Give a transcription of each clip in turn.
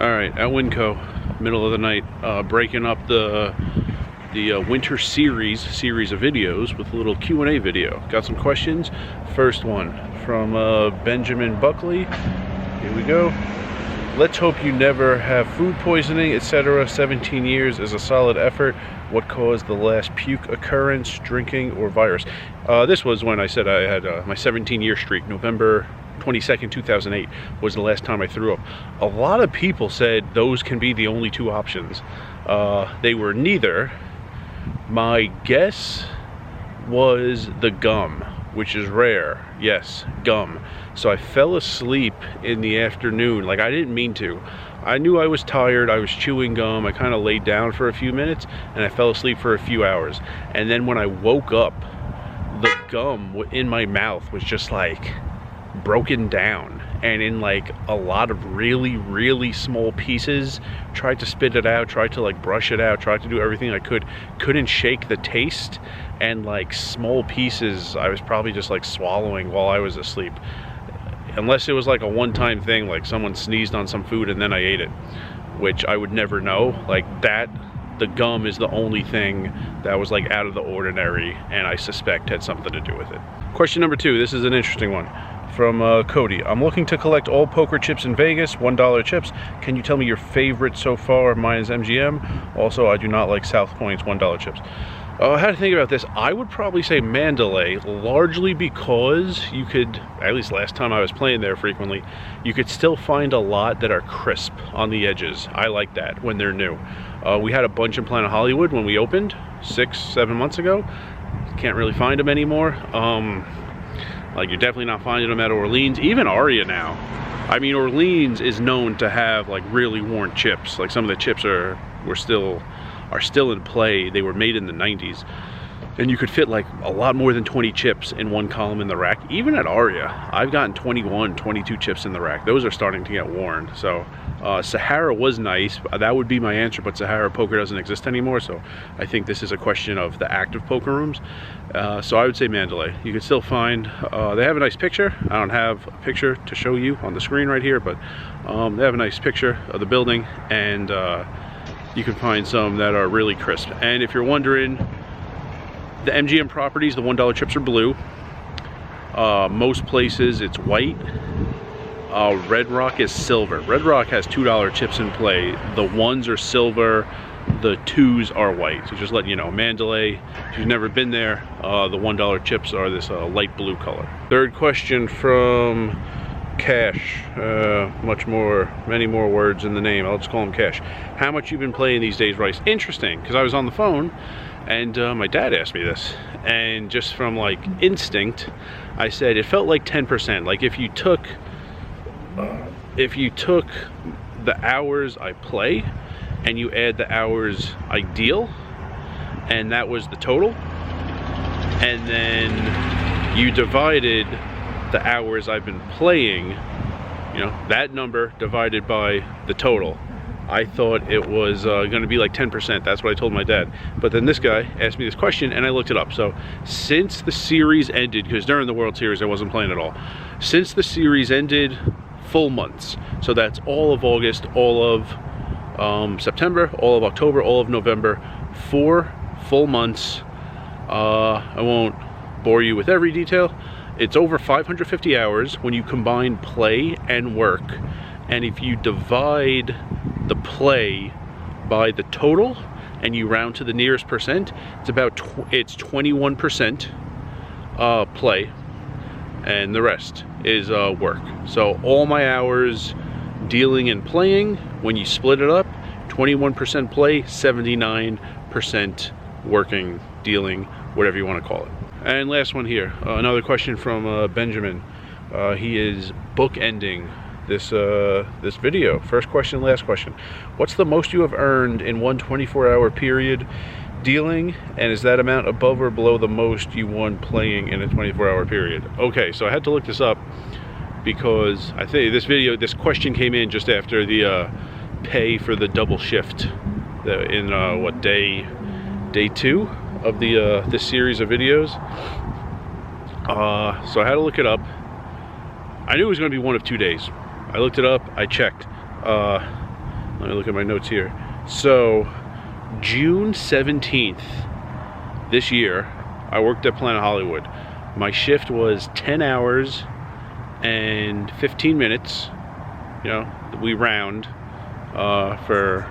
Alright, at WinCo, middle of the night, breaking up the winter series of videos with a little Q&A video. Got some questions. First one from Benjamin Buckley. Here we go. Let's hope you never have food poisoning, etc. 17 years is a solid effort. What caused the last puke occurrence, drinking, or virus? This was when I said I had my 17-year streak. November 22nd, 2008 was the last time I threw up. A lot of people said those can be the only two options. They were neither. My guess was the gum, which is rare. Yes, gum. So I fell asleep in the afternoon. Like, I didn't mean to. I knew I was tired. I was chewing gum. I kind of laid down for a few minutes and I fell asleep for a few hours. And then when I woke up, the gum in my mouth was just like broken down and in like a lot of really small pieces. Tried to spit it out, tried to like brush it out, tried to do everything I could. Couldn't shake the taste, and like small pieces I was probably just like swallowing while I was asleep. Unless it was like a one-time thing, like someone sneezed on some food and then I ate it, which I would never know. Like that, the gum is the only thing that was like out of the ordinary and I suspect had something to do with it. Question number 2, this is an interesting one. From Cody. I'm looking to collect all poker chips in Vegas, $1 chips. Can you tell me your favorite so far? Mine is MGM. Also, I do not like South Point's $1 chips. I had to think about this. I would probably say Mandalay, largely because you could, at least last time I was playing there frequently, you could still find a lot that are crisp on the edges. I like that when they're new. We had a bunch in Planet Hollywood when we opened 6-7 months ago. Can't really find them anymore. Like, you're definitely not finding them at Orleans, even Aria now. I mean, Orleans is known to have like really worn chips. Like, some of the chips are still in play. They were made in the 90s. And you could fit like a lot more than 20 chips in one column in the rack. Even at Aria, I've gotten 21, 22 chips in the rack. Those are starting to get worn. So Sahara was nice. That would be my answer, but Sahara poker doesn't exist anymore. So I think this is a question of the active poker rooms. So I would say Mandalay. You can still find, they have a nice picture. I don't have a picture to show you on the screen right here, but they have a nice picture of the building, and you can find some that are really crisp. And if you're wondering, the MGM properties, the $1 chips are blue. Most places it's white. Red Rock is silver. Red Rock has $2 chips in play. The 1s are silver, the 2s are white. So just letting you know, Mandalay, if you've never been there, the $1 chips are this light blue color. Third question from Cash. Many more words in the name. I'll just call him Cash. How much you've been playing these days, Rice? Interesting, because I was on the phone and my dad asked me this, and just from like instinct I said it felt like 10%. Like if you took the hours I play and you add the hours I deal, and that was the total, and then you divided the hours I've been playing, you know, that number divided by the total, I thought it was going to be like 10%. That's what I told my dad. But then this guy asked me this question and I looked it up. So since the series ended, because during the World Series I wasn't playing at all, since the series ended, full months. So that's all of August, all of September, all of October, all of November, 4 full months. I won't bore you with every detail. It's over 550 hours when you combine play and work. And if you divide the play by the total and you round to the nearest percent, it's 21% play and the rest is work. So all my hours dealing and playing, when you split it up, 21% play, 79% working, dealing, whatever you want to call it. And last one here, another question from Benjamin. He is bookending this video. First question, last question. What's the most you have earned in one 24-hour period dealing, and is that amount above or below the most you won playing in a 24-hour period? Okay, so I had to look this up because I think this question came in just after the pay for the double shift in what, day 2 of this series of videos. So I had to look it up. I knew it was going to be one of 2 days. I looked it up, I checked. Let me look at my notes here. So, June 17th this year, I worked at Planet Hollywood. My shift was 10 hours and 15 minutes. You know, we round for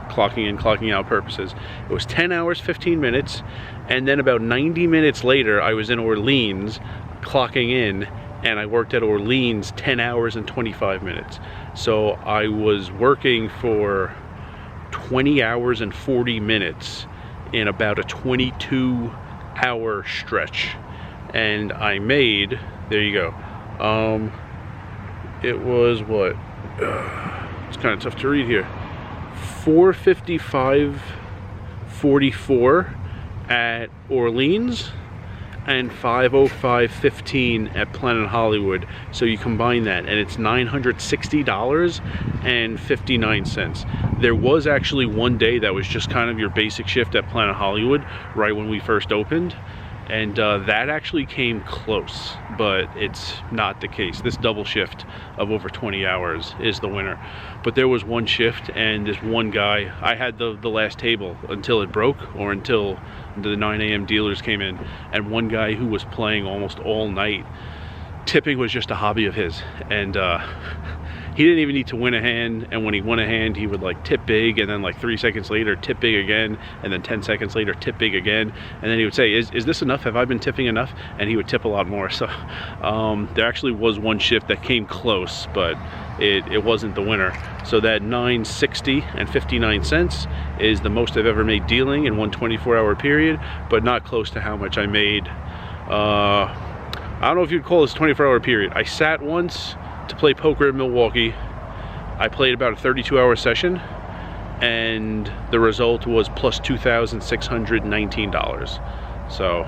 clocking in, clocking out purposes. It was 10 hours, 15 minutes, and then about 90 minutes later, I was in Orleans clocking in, and I worked at Orleans 10 hours and 25 minutes. So I was working for 20 hours and 40 minutes in about a 22-hour stretch. And I made, there you go, it was what, it's kind of tough to read here, 455.44 at Orleans and 505.15 at Planet Hollywood. So you combine that and it's $960.59. There was actually one day that was just kind of your basic shift at Planet Hollywood right when we first opened, and that actually came close, but it's not the case. This double shift of over 20 hours is the winner. But there was one shift, and this one guy, I had the last table until it broke, or until the 9 a.m. dealers came in, and one guy who was playing almost all night. Tipping was just a hobby of his, and he didn't even need to win a hand, and when he won a hand, he would like tip big, and then like 3 seconds later tip big again, and then 10 seconds later tip big again, and then he would say, is this enough? Have I been tipping enough? And he would tip a lot more. So there actually was one shift that came close, but it wasn't the winner. So that $960.59 is the most I've ever made dealing in one 24-hour period, but not close to how much I made. I don't know if you'd call this a 24-hour period. I sat once to play poker in Milwaukee. I played about a 32-hour session, and the result was plus $2,619. So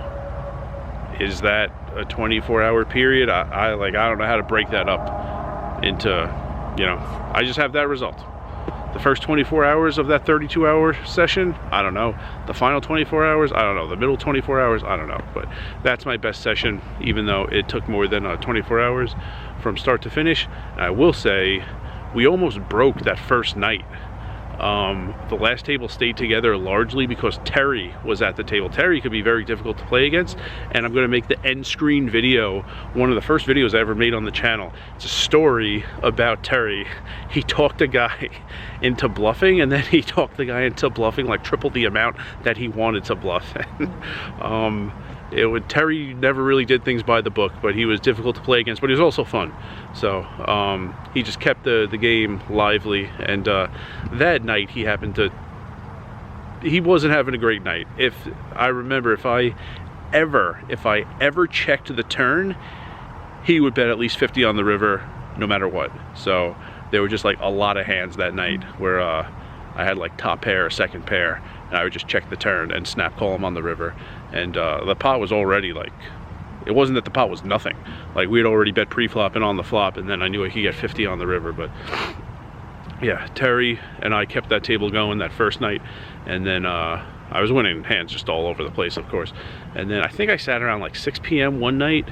is that a 24-hour period? I don't know how to break that up into, you know, I just have that result. The first 24 hours of that 32-hour session, I don't know. The final 24 hours, I don't know. The middle 24 hours, I don't know. But that's my best session, even though it took more than 24 hours from start to finish. And I will say, we almost broke that first night. The last table stayed together largely because Terry was at the table. Terry could be very difficult to play against, and I'm going to make the end screen video one of the first videos I ever made on the channel. It's a story about Terry. He talked a guy into bluffing, and then he talked the guy into bluffing like triple the amount that he wanted to bluff. Terry never really did things by the book, but he was difficult to play against, but he was also fun. So he just kept the game lively, and that night he wasn't having a great night. If I ever checked the turn, he would bet at least 50 on the river no matter what. So there were just like a lot of hands that night where I had like top pair, second pair, and I would just check the turn and snap call him on the river. And the pot was already like, it wasn't that the pot was nothing. Like we had already bet pre-flop and on the flop, and then I knew I could get 50 on the river. But yeah, Terry and I kept that table going that first night, and then I was winning hands just all over the place, of course. And then I think I sat around like 6 p.m. one night,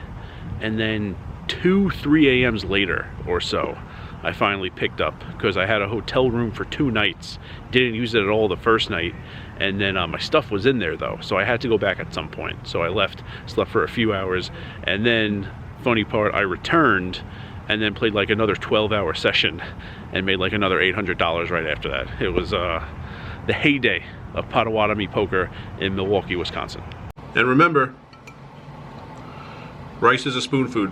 and then 3 a.m.s later or so, I finally picked up, because I had a hotel room for 2 nights. Didn't use it at all the first night, and then my stuff was in there though, so I had to go back at some point. So I left, slept for a few hours, and then, funny part, I returned and then played like another 12-hour session and made like another $800 right after that. It was the heyday of Potawatomi poker in Milwaukee, Wisconsin. And remember, rice is a spoon food.